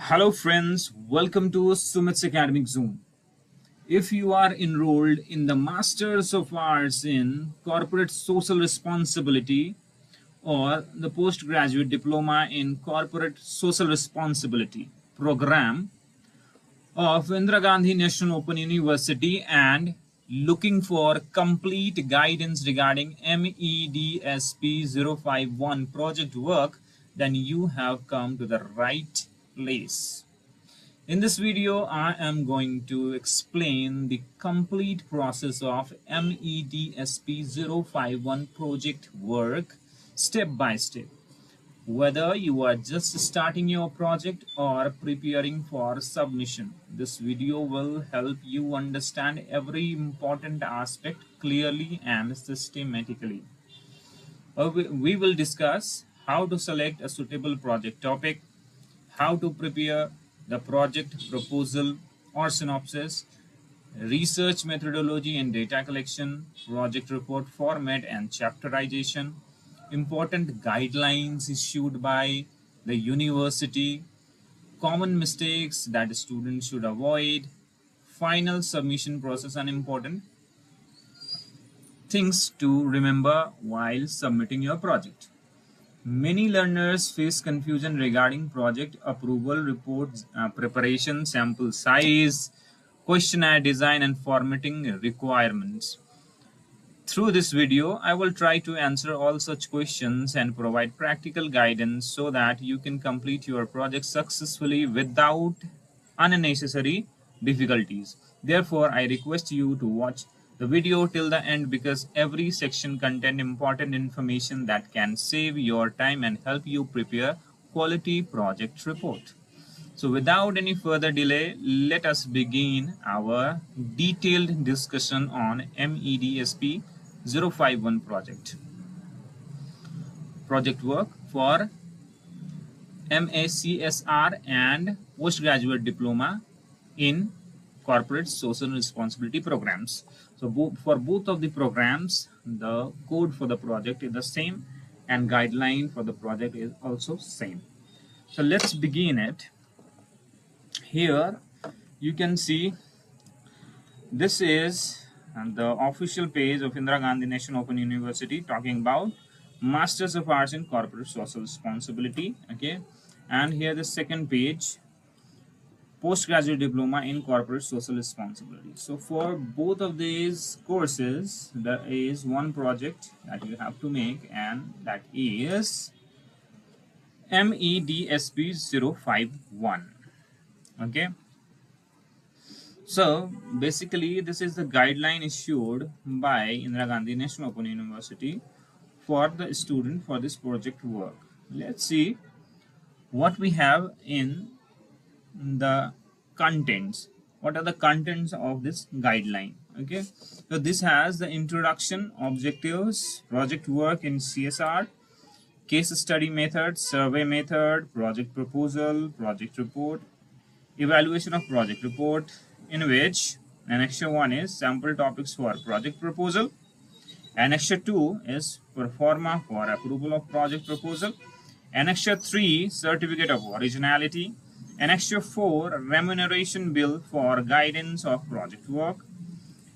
Hello friends, welcome to Sumit's Academic Zoom. If you are enrolled in the Masters of Arts in Corporate Social Responsibility or the Post Graduate Diploma in Corporate Social Responsibility program of Indira Gandhi National Open University and looking for complete guidance regarding MEDSP-051 project work, then you have come to the right place. In this video, I am going to explain the complete process of MEDSP-051 project work step by step. Whether you are just starting your project or preparing for submission, this video will help you understand every important aspect clearly and systematically. We will discuss how to select a suitable project topic, how to prepare the project proposal or synopsis, research methodology and data collection, project report format and chapterization, important guidelines issued by the university, common mistakes that students should avoid, final submission process, and important things to remember while submitting your project. Many learners face confusion regarding project approval, reports preparation, sample size, questionnaire design, and formatting requirements. Through this video, I will try to answer all such questions and provide practical guidance so that you can complete your project successfully without unnecessary difficulties. Therefore, I request you to watch the video till the end because every section contains important information that can save your time and help you prepare quality project report. So without any further delay, let us begin our detailed discussion on MEDSP-051 project work for MACSR and Postgraduate Diploma in Corporate Social Responsibility programs. So for both of the programs, the code for the project is the same and guideline for the project is also same. So let's begin it. Here you can see this is the official page of Indira Gandhi National Open University talking about Masters of Arts in Corporate Social Responsibility. Okay, and here the second page, Postgraduate Diploma in Corporate Social Responsibility. So for both of these courses, there is one project that you have to make, and that is MEDSP-051. Okay, so basically this is the guideline issued by Indira Gandhi National Open University for the student for this project work. Let's see what we have in the contents. What are the contents of this guideline? Okay, so this has the introduction, objectives, project work in CSR, case study method, survey method, project proposal, project report, evaluation of project report, in which Annexure 1 is sample topics for project proposal, Annexure 2 is performa for approval of project proposal, Annexure 3 certificate of originality, Annexure 4 remuneration bill for guidance of project work,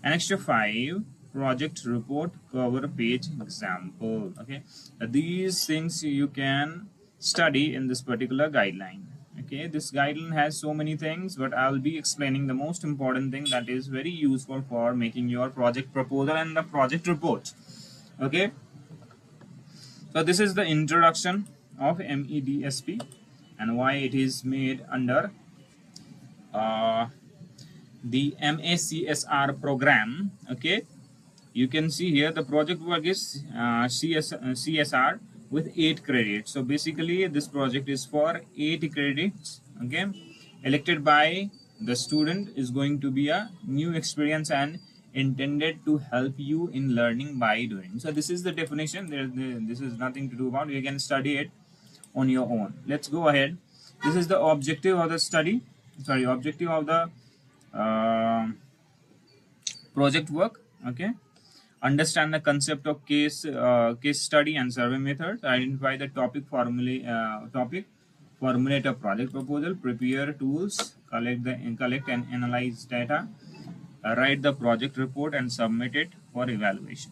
Annexure 5 project report cover page example. Okay, these things you can study in this particular guideline. Okay, this guideline has so many things, but I'll be explaining the most important thing that is very useful for making your project proposal and the project report. Okay, so this is the introduction of MEDSP and why it is made under the MACSR program. Okay, you can see here the project work is CSR with 8 credits. So basically this project is for 8 credits. Okay, elected by the student, is going to be a new experience and intended to help you in learning by doing. So this is the definition. This is nothing to do about. You can study it on your own. Let's go ahead. This is the objective of the study. Sorry, objective of the project work. Okay, understand the concept of case study and survey methods, identify the topic formulate a project proposal, prepare tools, collect and analyze data, write the project report and submit it for evaluation.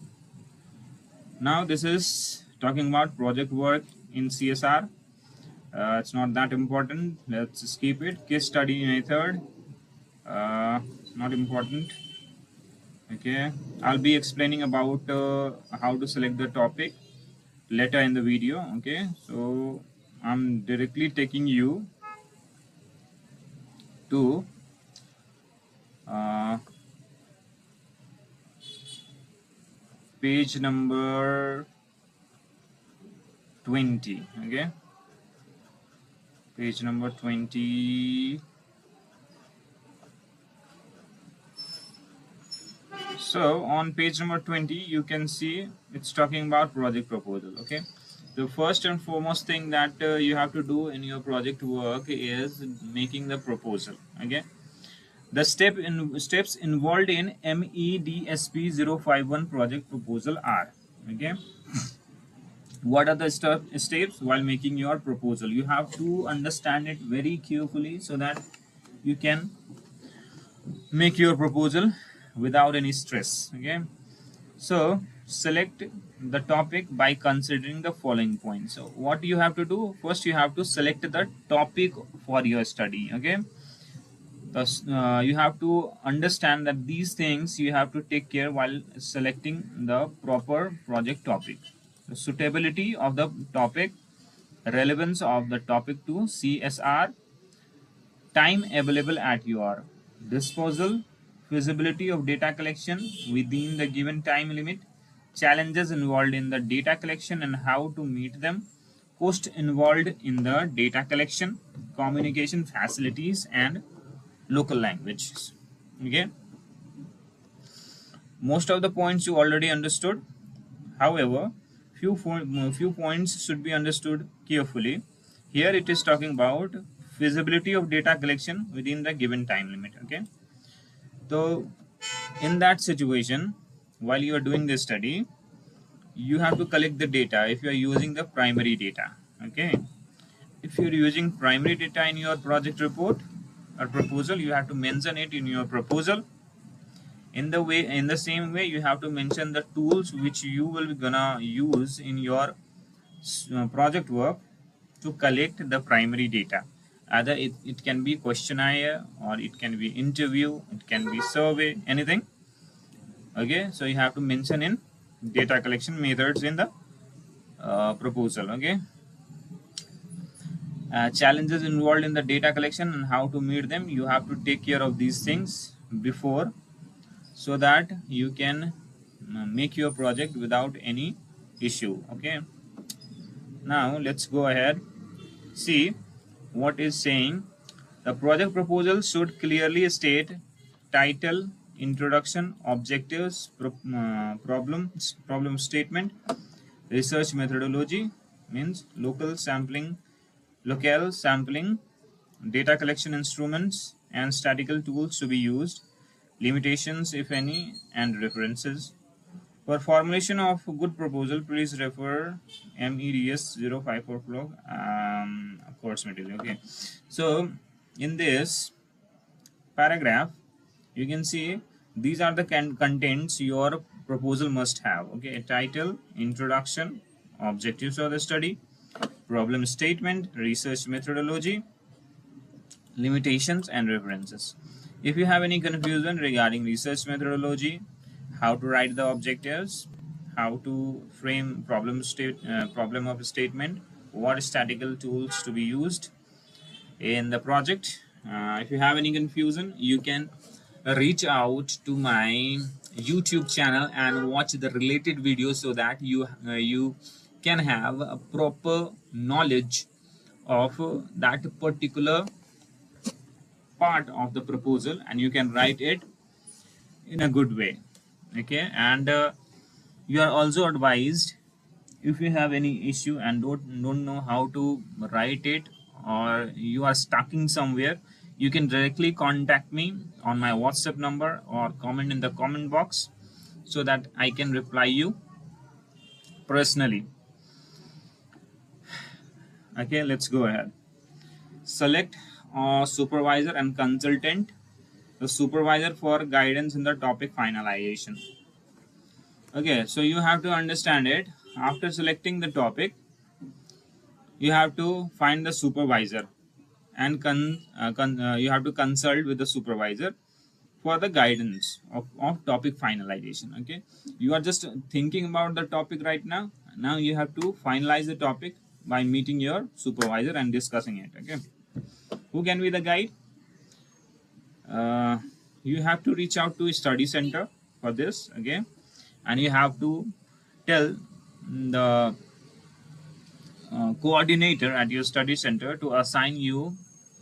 Now this is talking about project work in CSR. It's not that important. Let's skip it. Case study method. Not important. Okay, I'll be explaining about how to select the topic later in the video. Okay, so I'm directly taking you to uh, page number 20. Okay, page number 20. So on page number 20 you can see it's talking about project proposal. Okay, the first and foremost thing that you have to do in your project work is making the proposal. Okay, the steps involved in MEDSP-051 project proposal are, okay, what are the steps while making your proposal? You have to understand it very carefully so that you can make your proposal without any stress. Okay, so select the topic by considering the following points. So what you have to do, first you have to select the topic for your study. Okay, thus you have to understand that these things you have to take care while selecting the proper project topic: the suitability of the topic, relevance of the topic to CSR, time available at your disposal, feasibility of data collection within the given time limit, challenges involved in the data collection and how to meet them, cost involved in the data collection, communication facilities, and local languages. Okay, most of the points you already understood. However, few points should be understood carefully. Here it is talking about feasibility of data collection within the given time limit. Okay, so in that situation, while you are doing this study, you have to collect the data if you are using the primary data. Okay, if you're using primary data in your project report or proposal, you have to mention it in your proposal. In the same way, you have to mention the tools which you will be gonna use in your project work to collect the primary data. Either it can be questionnaire, or it can be interview, it can be survey, anything. Okay, so you have to mention in data collection methods in the proposal. Okay, challenges involved in the data collection and how to meet them, you have to take care of these things before, so that you can make your project without any issue. Okay, now let's go ahead, see what is saying. The project proposal should clearly state title, introduction, objectives, problem statement, research methodology, means locale sampling, data collection instruments and statistical tools to be used, limitations if any, and references. For formulation of a good proposal, please refer MEDS-054 blog course material. Okay, so in this paragraph, you can see these are the contents your proposal must have. Okay, title, introduction, objectives of the study, problem statement, research methodology, limitations and references. If you have any confusion regarding research methodology, how to write the objectives, how to frame problem of a statement, what statistical tools to be used in the project, if you have any confusion, you can reach out to my YouTube channel and watch the related videos, so that you can have a proper knowledge of that particular part of the proposal, and you can write it in a good way. Okay, and you are also advised, if you have any issue and don't know how to write it, or you are stuck in somewhere, you can directly contact me on my WhatsApp number or comment in the comment box, so that I can reply you personally. Okay, let's go ahead. select supervisor and consultant. The supervisor for guidance in the topic finalization. Okay, so you have to understand it. After selecting the topic, you have to find the supervisor and you have to consult with the supervisor for the guidance of topic finalization. Okay, you are just thinking about the topic right now. Now you have to finalize the topic by meeting your supervisor and discussing it. Okay, who can be the guide? uh, you have to reach out to a study center for this. Okay, and you have to tell the coordinator at your study center to assign you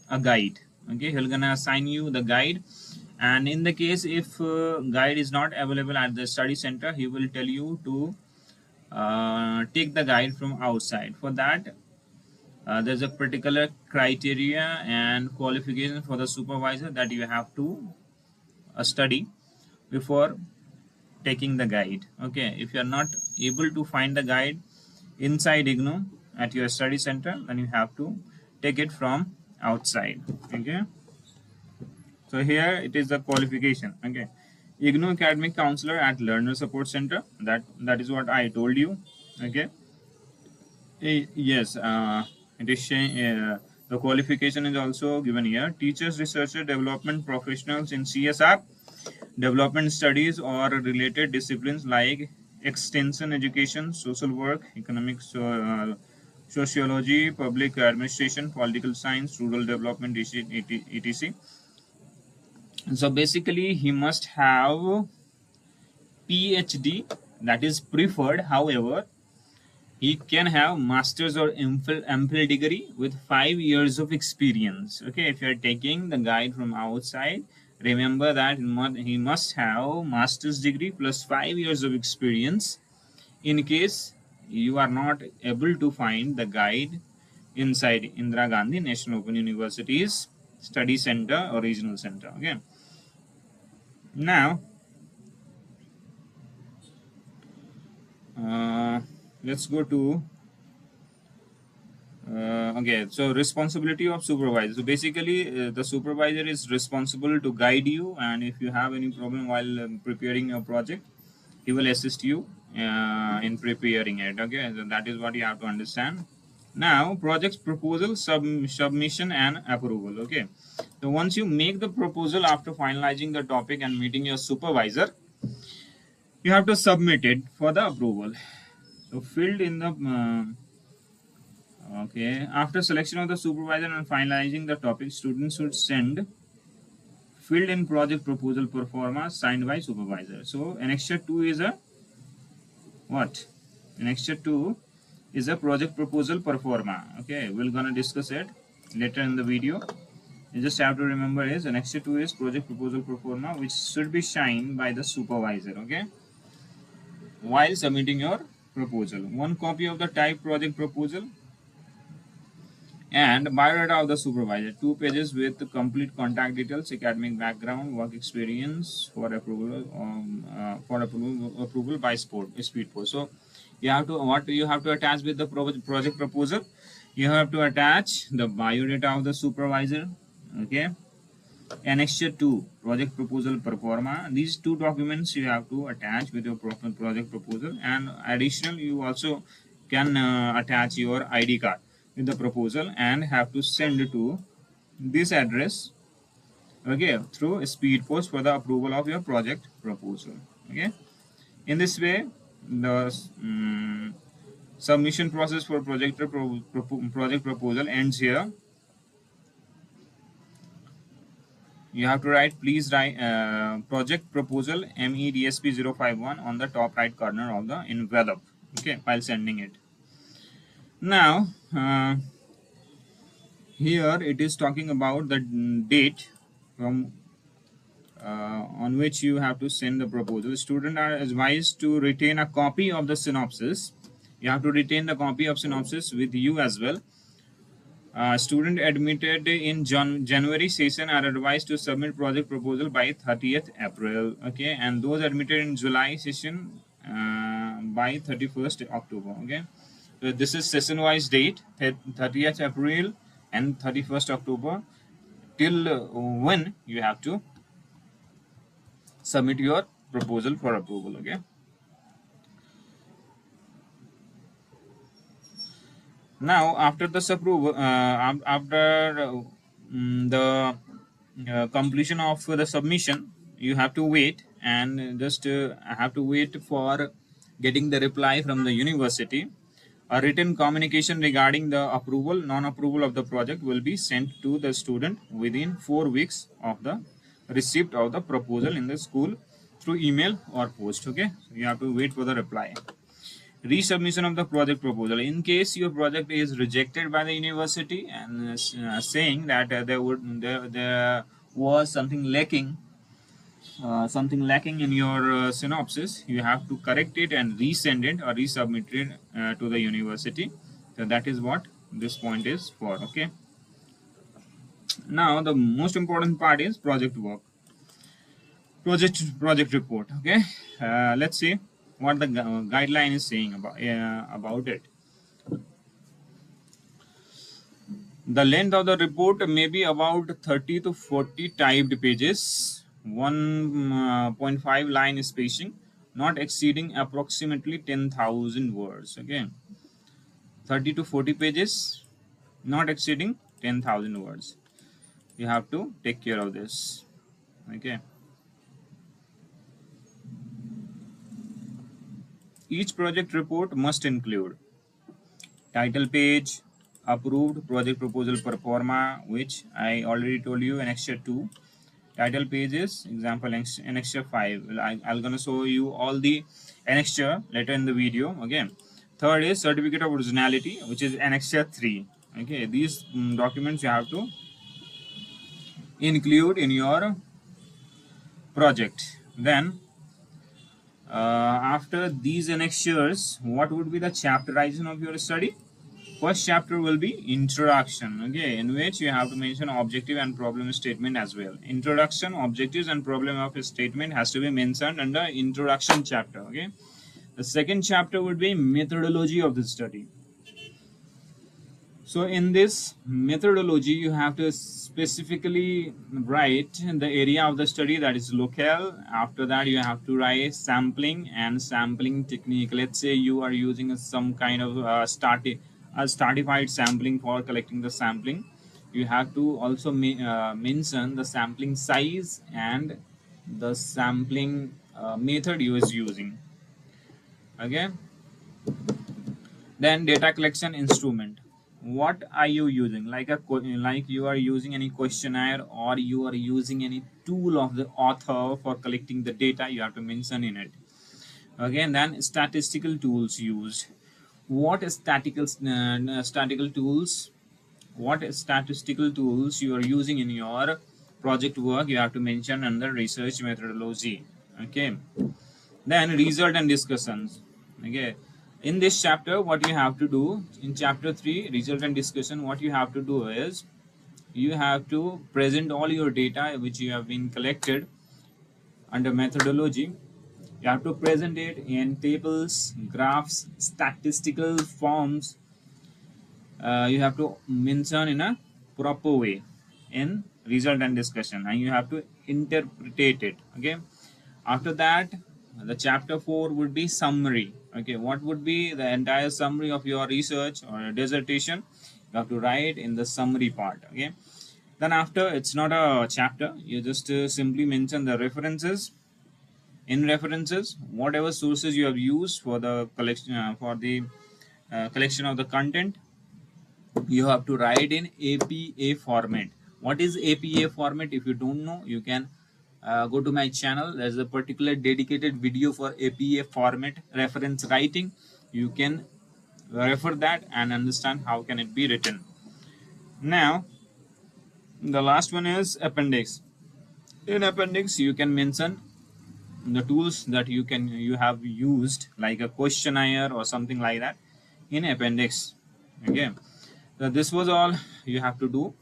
a guide. Okay, he'll gonna assign you the guide, and in the case if guide is not available at the study center, he will tell you to take the guide from outside. For that, there's a particular criteria and qualification for the supervisor that you have to study before taking the guide. Okay, if you are not able to find the guide inside IGNOU at your study center, then you have to take it from outside. Okay, so here it is the qualification. Okay, IGNOU academic counselor at learner support center, that is what I told you. Okay, yes, it is the qualification is also given here. Teachers, researcher, development professionals in CSR, development studies or related disciplines like extension education, social work, economics, sociology, public administration, political science, rural development, etc. So basically he must have PhD, that is preferred. However, he can have master's or MPhil degree with 5 years of experience. Okay, if you are taking the guide from outside, remember that he must have master's degree plus 5 years of experience. In case you are not able to find the guide inside Indira Gandhi National Open University's study center or regional center. Okay, now let's go to okay, so responsibility of supervisor. So basically, the supervisor is responsible to guide you, and if you have any problem while preparing your project, he will assist you in preparing it. Okay, so that is what you have to understand. Now, project proposal, submission, and approval. Okay, so once you make the proposal after finalizing the topic and meeting your supervisor, you have to submit it for the approval. So, filled in the okay, after selection of the supervisor and finalizing the topic, students should send filled in project proposal pro forma signed by supervisor. So annexure 2 is a what? Annexure 2 is a project proposal pro forma. Okay, we're gonna discuss it later in the video. You just have to remember is annexure 2 is project proposal pro forma, which should be signed by the supervisor. Okay, while submitting your proposal. One copy of the type project proposal and biodata of the supervisor, 2 pages with complete contact details, academic background, work experience for approval approval by speed post. So you have to attach with the project proposal. You have to attach the biodata of the supervisor. Okay, annexure 2 project proposal pro forma. These 2 documents you have to attach with your project proposal, and additional you also can attach your ID card with the proposal and have to send to this address. Okay, through speed post for the approval of your project proposal. Okay, in this way the submission process for project proposal ends here. You have to write, please write project proposal MEDSP-051 on the top right corner of the envelope. Okay, while sending it. Now here it is talking about the date from on which you have to send the proposal. Students are advised to retain a copy of the synopsis. You have to retain the copy of synopsis with you as well. Student admitted in January session are advised to submit project proposal by 30th April. Okay, and those admitted in July session by 31st October. Okay, so this is session wise date, 30th April and 31st October, till when you have to submit your proposal for approval. Okay. Now, after this approval, after the completion of the submission, you have to wait and just have to wait for getting the reply from the university. A written communication regarding the approval, non-approval of the project will be sent to the student within 4 weeks of the receipt of the proposal in the school through email or post. Okay, so you have to wait for the reply. Resubmission of the project proposal. In case your project is rejected by the university and saying that there was something lacking in your synopsis, you have to correct it and resend it or resubmit it to the university. So that is what this point is for. Okay. Now the most important part is project work, project report. Okay. Let's see what the guideline is saying about it. The length of the report may be about 30 to 40 typed pages, 1.5 line spacing, not exceeding approximately 10,000 words. Okay, 30 to 40 pages, not exceeding 10,000 words. You have to take care of this. Okay. Each project report must include title page, approved project proposal per forma, which I already told you, annexure 2. Title pages, example annexure 5. I'm gonna show you all the annexure later in the video. Okay. Third is certificate of originality, which is annexure 3. Okay, these documents you have to include in your project. Then after these annexures, what would be the chapterization of your study? First chapter will be introduction, okay, in which you have to mention objective and problem statement as well. Introduction, objectives and problem of a statement has to be mentioned under introduction chapter. Okay. The second chapter would be methodology of the study. So in this methodology, you have to specifically write the area of the study, that is locale. After that, you have to write sampling and sampling technique. Let's say you are using some kind of stratified sampling for collecting the sampling. You have to also mention the sampling size and the sampling method you is using. Okay. Then data collection instrument. What are you using? Like you are using any questionnaire or you are using any tool of the author for collecting the data, you have to mention in it. Again, then statistical tools used. What statistical tools? What statistical tools you are using in your project work? You have to mention under research methodology. Okay. Then result and discussions. Okay. In this chapter, what you have to do, in chapter 3, result and discussion, what you have to do is you have to present all your data which you have been collected under methodology. You have to present it in tables, graphs, statistical forms. You have to mention in a proper way in result and discussion, and you have to interpret it. Okay. After that, the chapter 4 would be summary. Okay, what would be the entire summary of your research or dissertation? You have to write in the summary part. Okay, then after, it's not a chapter, you just simply mention the references. In references, whatever sources you have used for the collection collection of the content, you have to write in APA format. What is APA format? If you don't know, you can go to my channel. There's a particular dedicated video for APA format reference writing. You can refer that and understand how can it be written. Now the last one is appendix. In appendix, you can mention the tools that you have used, like a questionnaire or something like that, in appendix. Okay, so this was all you have to do.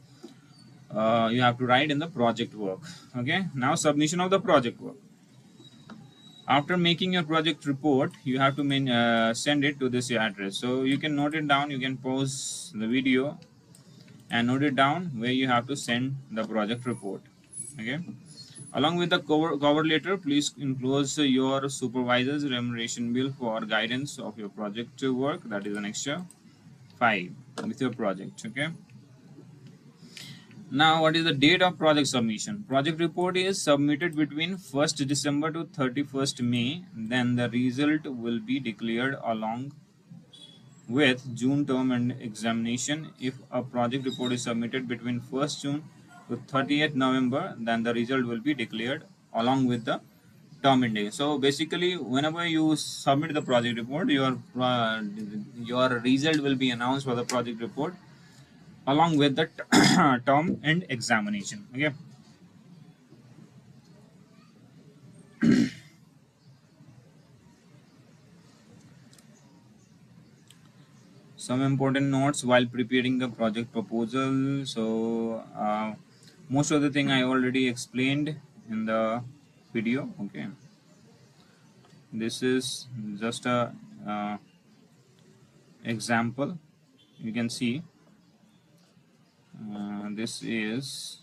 You have to write in the project work. Okay, now submission of the project work. After making your project report, you have to send it to this address. So you can note it down, you can pause the video and note it down where you have to send the project report. Okay. Along with the cover letter, please enclose your supervisor's remuneration bill for guidance of your project work. That is an extra 5 with your project. Okay. Now, what is the date of project submission? Project report is submitted between 1st December to 31st May. Then the result will be declared along with June term and examination. If a project report is submitted between 1st June to 30th November, then the result will be declared along with the term index. So basically, whenever you submit the project report, your result will be announced for the project report along with the term and examination. Okay. Some important notes while preparing the project proposal. So most of the thing I already explained in the video. Okay, this is just a example. You can see this is,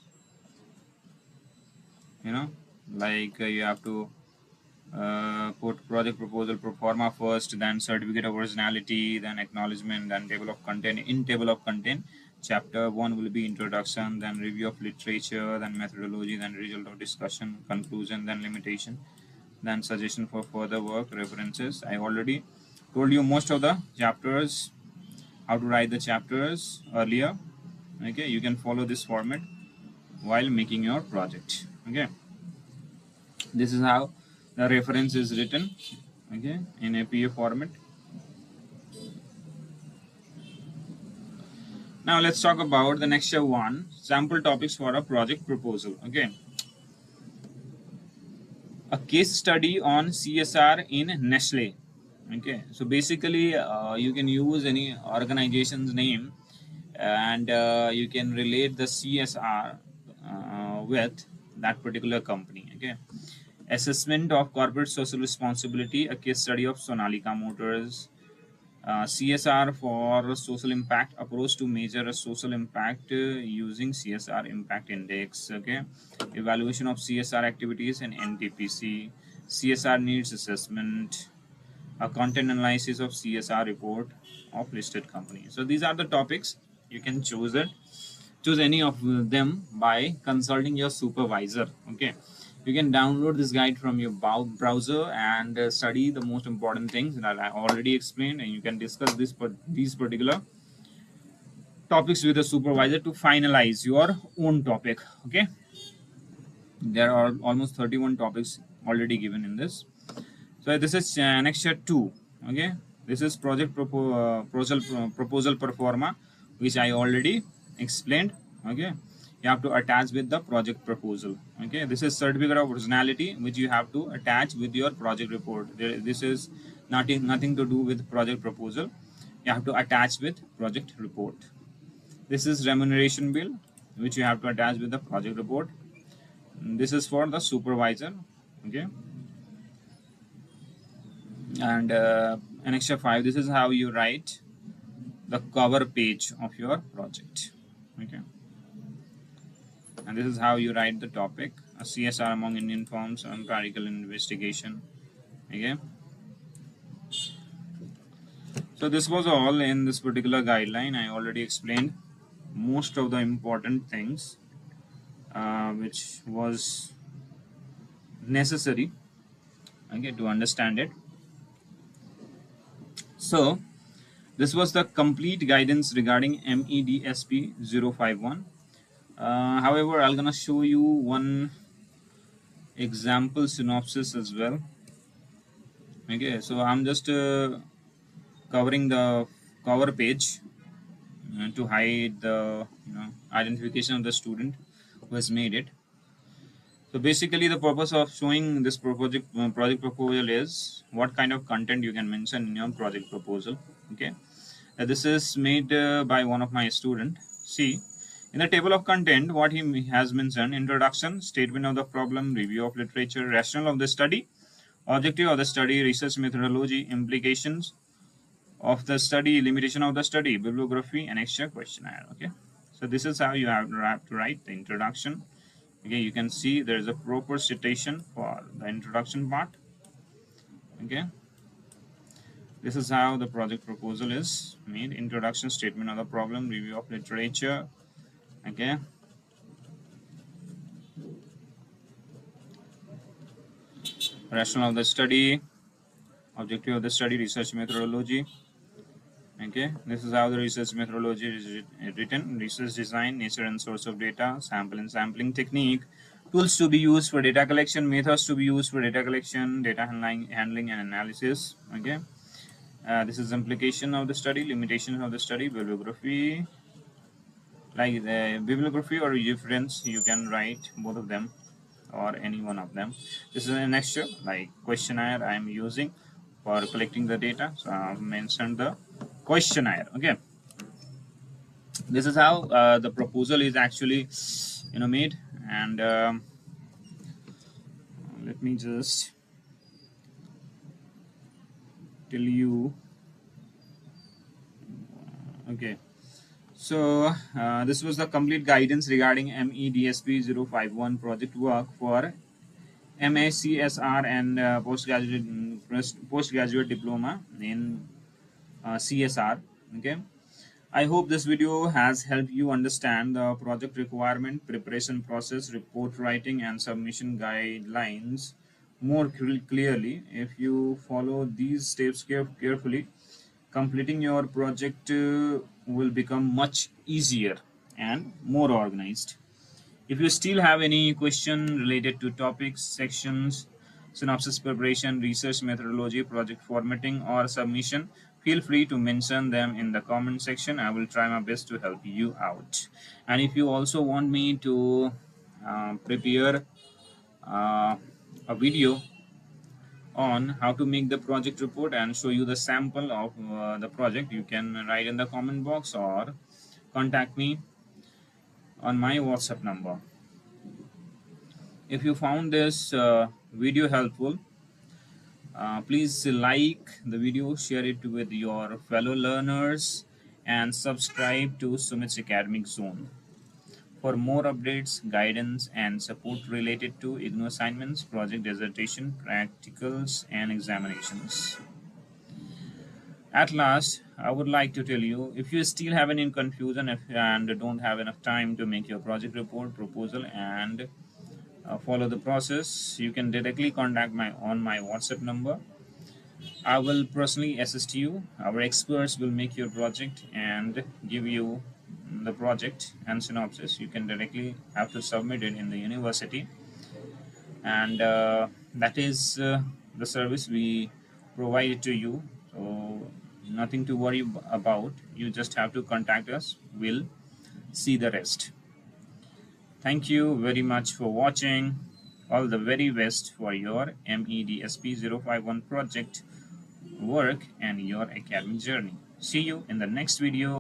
like you have to put project proposal pro forma first, then certificate of originality, then acknowledgement, then table of content. In table of content, chapter 1 will be introduction, then review of literature, then methodology, then result of discussion, conclusion, then limitation, then suggestion for further work, references. I already told you most of the chapters, how to write the chapters earlier. Okay, you can follow this format while making your project. Okay, this is how the reference is written, okay, in APA format. Now let's talk about the next one, sample topics for a project proposal. Okay, a case study on CSR in Nestle. Okay, so basically you can use any organization's name and you can relate the CSR with that particular company. Okay, assessment of corporate social responsibility, a case study of Sonalika Motors. CSR for social impact, approach to measure social impact using CSR impact index. Okay, evaluation of CSR activities in NTPC, CSR needs assessment, a content analysis of CSR report of listed company. So these are the topics. You can choose any of them by consulting your supervisor. Okay, you can download this guide from your browser and study the most important things that I already explained, and you can discuss these particular topics with the supervisor to finalize your own topic. Okay, there are almost 31 topics already given in this. So this is annexure 2. Okay, this is proposal performa, which I already explained. Okay, you have to attach with the project proposal. Okay, this is certificate of originality, which you have to attach with your project report. This is nothing to do with project proposal. You have to attach with project report. This is remuneration bill, which you have to attach with the project report. This is for the supervisor. Okay, and annexure 5, this is how you write the cover page of your project. Okay, and this is how you write the topic, a CSR among Indian firms, empirical investigation. Okay, so this was all in this particular guideline. I already explained most of the important things which was necessary, okay, to understand it. So this was the complete guidance regarding MEDSP 051. However, I'm gonna show you one example synopsis as well. Okay, so I'm just covering the cover page to hide the identification of the student who has made it. So basically, the purpose of showing this project proposal is what kind of content you can mention in your project proposal. Okay, this is made by one of my student. See, in the table of content, what he has mentioned: introduction, statement of the problem, review of literature, rationale of the study, objective of the study, research methodology, implications of the study, limitation of the study, bibliography, and extra questionnaire. Okay, So this is how you have to write the introduction. Okay, you can see there is a proper citation for the introduction part. Okay, this is how the project proposal is made. Introduction, statement of the problem, review of literature. Okay, rationale of the study, objective of the study, research methodology. Okay, this is how the research methodology is written. Research design, nature and source of data, sample and sampling technique, tools to be used for data collection, methods to be used for data collection, data handling and analysis. Okay, this is implication of the study, limitations of the study, bibliography. Like the bibliography or reference, you can write both of them or any one of them. This is an extra like questionnaire I am using for collecting the data, so I have mentioned the questionnaire. Okay, this is how the proposal is actually made. And let me just tell you. Okay, so this was the complete guidance regarding MEDSP-051 project work for MACSR and postgraduate diploma in CSR. Okay, I hope this video has helped you understand the project requirement, preparation process, report writing and submission guidelines more clearly. If you follow these steps carefully, completing your project will become much easier and more organized. If you still have any question related to topics, sections, synopsis preparation, research methodology, project formatting, or submission, feel free to mention them in the comment section. I will try my best to help you out. And if you also want me to prepare a video on how to make the project report and show you the sample of the project, you can write in the comment box or contact me on my WhatsApp number. If you found this video helpful, please like the video, share it with your fellow learners, and subscribe to Sumit's Academic Zone for more updates, guidance, and support related to IGNOU assignments, project dissertation, practicals, and examinations. At last, I would like to tell you, if you still have any confusion and don't have enough time to make your project report proposal and follow the process, you can directly contact on my WhatsApp number. I will personally assist you. Our experts will make your project and give you the project and synopsis. You can directly have to submit it in the university, and that is the service we provide to you. So nothing to worry about. You just have to contact us. We'll see the rest. Thank you very much for watching. All the very best for your MEDSP-051 project work and your academic journey. See you in the next video.